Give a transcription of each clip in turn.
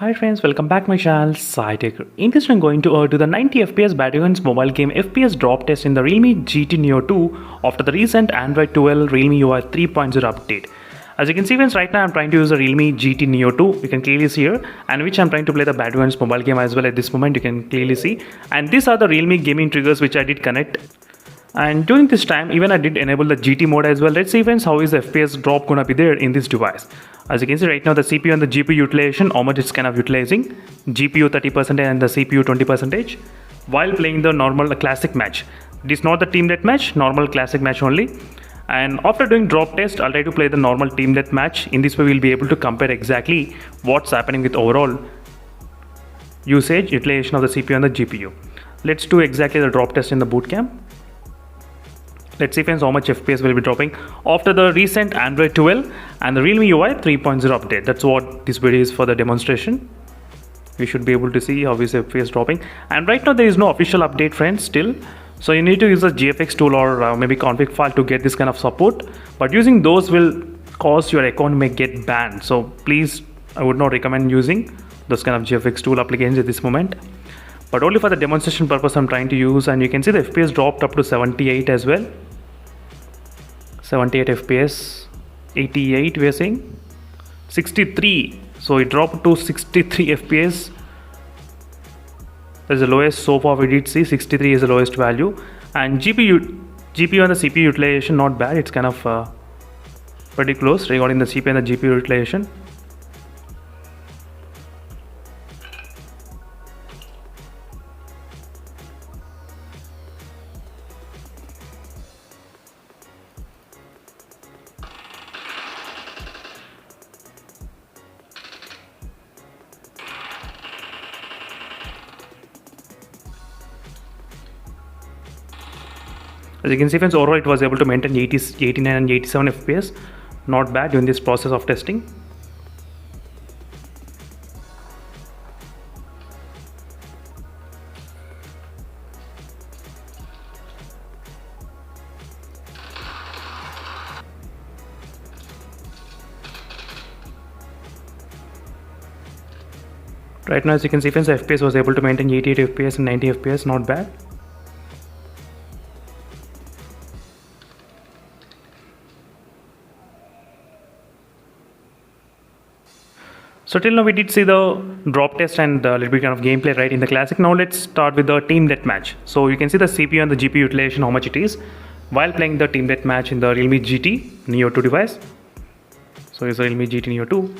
Hi friends, welcome back my channel SciTech. In this I'm going to do the 90 FPS Battlegrounds mobile game FPS drop test in the Realme GT Neo 2 after the recent Android 12 Realme UI 3.0 update. As you can see friends, right now I'm trying to use the Realme GT Neo 2, you can clearly see here, and which I'm trying to play the Battlegrounds mobile game as well at this moment, you can clearly see. And these are the Realme gaming triggers which I did connect. And during this time, even I did enable the GT mode as well. Let's see friends, how is the FPS drop gonna be there in this device. As you can see right now, the CPU and the GPU utilization, how much it's kind of utilizing. GPU 30% and the CPU 20% while playing the normal classic match. This is not the team deathmatch, normal classic match only. And after doing drop test, I'll try to play the normal team deathmatch. In this way, we'll be able to compare exactly what's happening with overall usage, utilization of the CPU and the GPU. Let's do exactly the drop test in the boot camp. Let's see friends how much FPS will be dropping after the recent Android 12 and the Realme UI 3.0 update. That's what this video is for the demonstration. We should be able to see how is FPS dropping. And right now there is no official update friends still. So you need to use a GFX tool or maybe config file to get this kind of support. But using those will cause your account may get banned. So please, I would not recommend using those kind of GFX tool applications at this moment. But only for the demonstration purpose I'm trying to use, and you can see the FPS dropped up to 78 as well. 78 FPS, 88 we are saying, 63. So it dropped to 63 FPS. That's the lowest so far we did see. 63 is the lowest value. And GPU and the CPU utilization not bad. It's kind of pretty close regarding the CPU and the GPU utilization. As you can see friends, overall it was able to maintain 89 and 87 FPS. Not bad during this process of testing. Right now as you can see friends, the FPS was able to maintain 88 FPS and 90 FPS. Not bad. So till now we did see the drop test and a little bit kind of gameplay right in the classic. Now let's start with the team deathmatch. So you can see the CPU and the GPU utilization, how much it is while playing the team deathmatch in the Realme GT Neo 2 device. So it's the Realme GT Neo 2.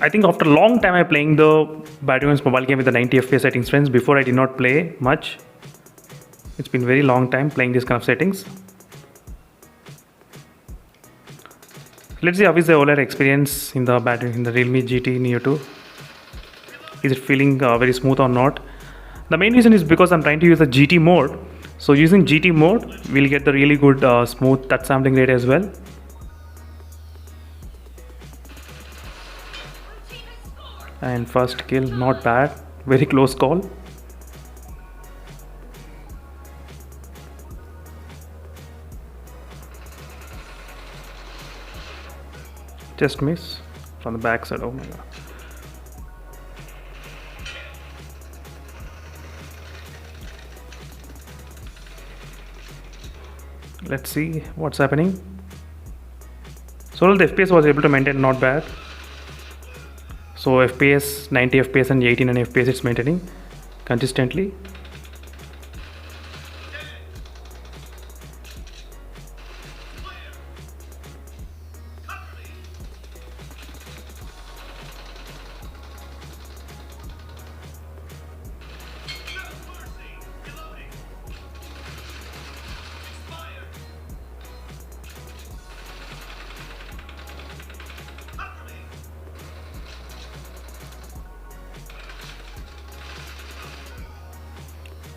I think after a long time I'm playing the Battlegrounds mobile game with the 90 FPS settings friends. Before I did not play much. It's been very long time playing this kind of settings. Let's see how is the OLED experience in the Realme GT Neo 2. Is it feeling very smooth or not? The main reason is because I'm trying to use the GT mode. So using GT mode, we'll get the really good smooth touch sampling rate as well. And first kill, not bad. Very close call. Just miss from the back side. Oh my god. Let's see what's happening. So the FPS was able to maintain not bad. So FPS 90 FPS and 89 FPS it's maintaining consistently.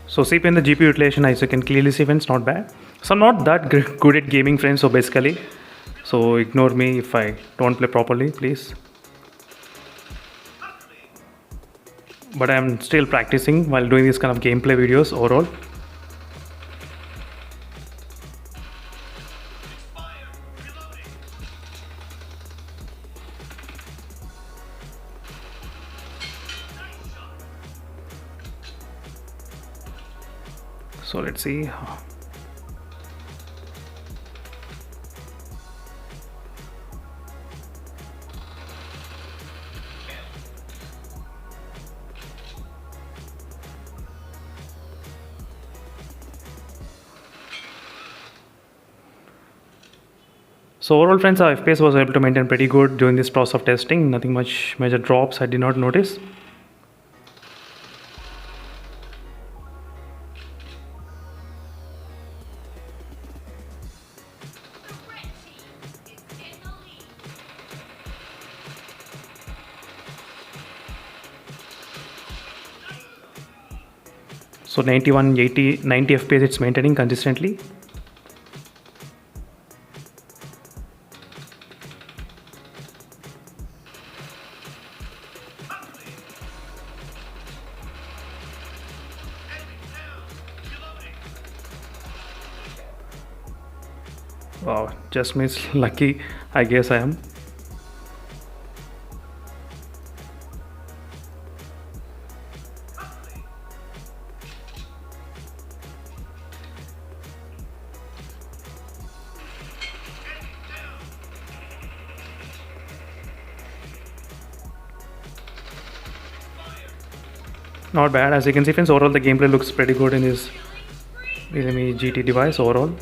So CPU and the GPU utilization, as you can clearly see friends, not bad. So I'm not that good at gaming friends, so basically, so ignore me if I don't play properly, please. But I'm still practicing while doing this kind of gameplay videos overall. So let's see. So overall friends, our FPS was able to maintain pretty good during this process of testing. Nothing much major drops I did not notice. So 91, 80, 90 FPS it's maintaining consistently. Wow, just missed. Lucky, I guess I am. Not bad. As you can see friends, overall the gameplay looks pretty good in this Realme GT device overall.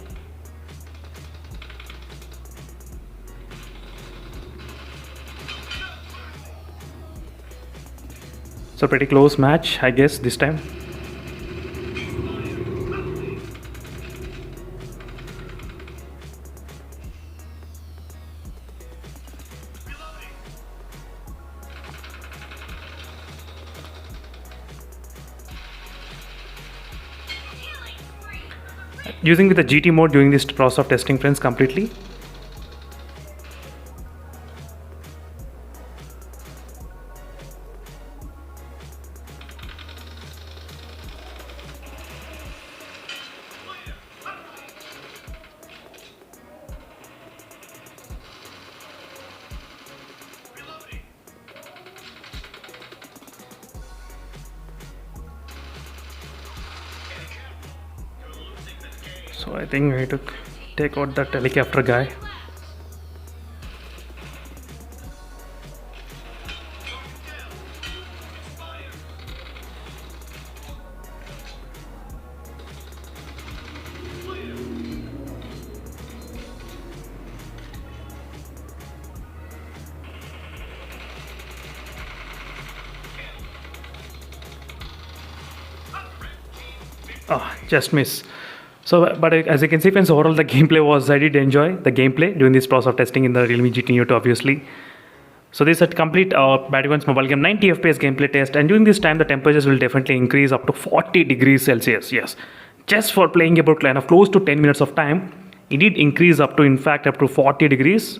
So pretty close match, I guess, this time. Using with the GT mode during this process of testing friends completely. So I think I need to take out that helicopter guy. Oh, just miss. So, but as you can see friends, overall the gameplay was, I did enjoy the gameplay during this process of testing in the Realme GT Neo 2 obviously. So this is a complete Battlegrounds mobile game 90 FPS gameplay test, and during this time the temperatures will definitely increase up to 40 degrees Celsius. Yes, just for playing about kind of close to 10 minutes of time, it did increase up to, in fact, up to 40 degrees.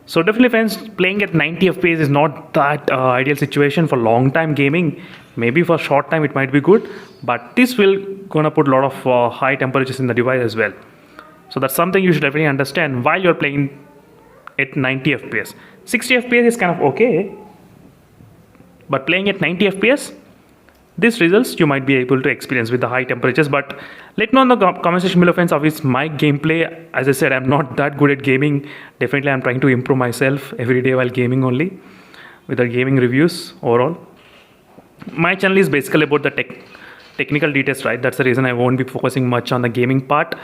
So definitely friends, playing at 90 FPS is not that ideal situation for long time gaming. Maybe for short time it might be good, but this will gonna put a lot of high temperatures in the device as well. So that's something you should definitely understand while you're playing at 90 FPS. 60 FPS is kind of okay, but playing at 90 FPS, these results you might be able to experience with the high temperatures. But let me know in the comment section below friends, how is my gameplay. As I said, I'm not that good at gaming. Definitely I'm trying to improve myself every day while gaming only, with the gaming reviews overall. My channel is basically about the technical details, right? That's the reason I won't be focusing much on the gaming part.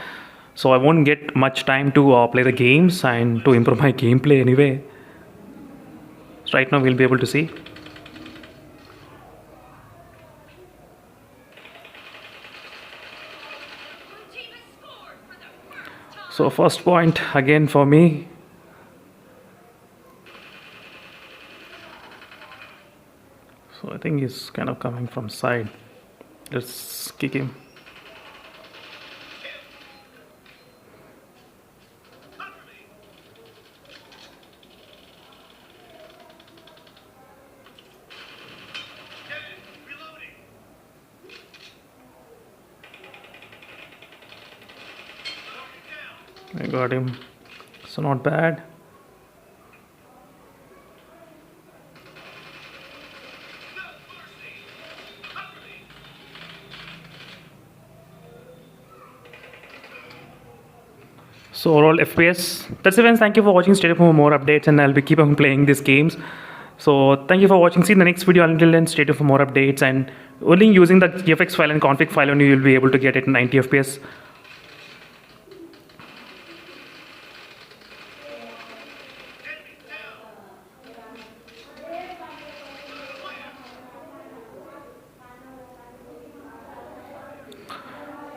So I won't get much time to play the games and to improve my gameplay anyway. So right now we'll be able to see. So first point again for me. So I think he's kind of coming from side. Let's kick him. I got him. So not bad. So overall FPS, that's it friends. Thank you for watching. Stay tuned for more updates and I'll be keep on playing these games. So thank you for watching. See you in the next video. Until then, stay tuned for more updates, and only using the GFX file and config file only you'll be able to get it 90 FPS.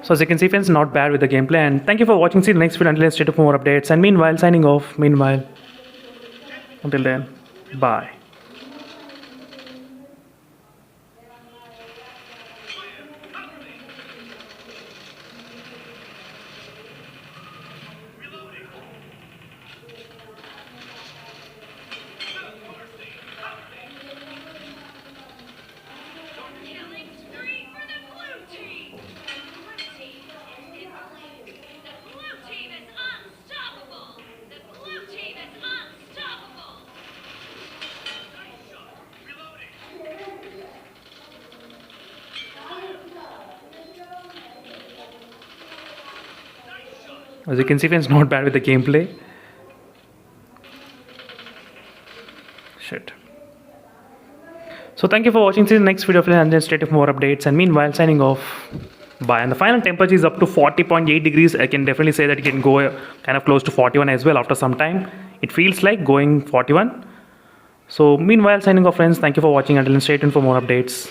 So as you can see friends, not bad with the gameplay, and thank you for watching. See you in the next video. Until then, stay tuned for more updates, and meanwhile signing off. Until then, bye. As you can see friends, not bad with the gameplay. Shit. So thank you for watching. See you in the next video and then stay tuned for more updates, and meanwhile signing off. Bye. And the final temperature is up to 40.8 degrees. I can definitely say that it can go kind of close to 41 as well after some time. It feels like going 41. So meanwhile signing off friends. Thank you for watching. Until then, stay tuned for more updates.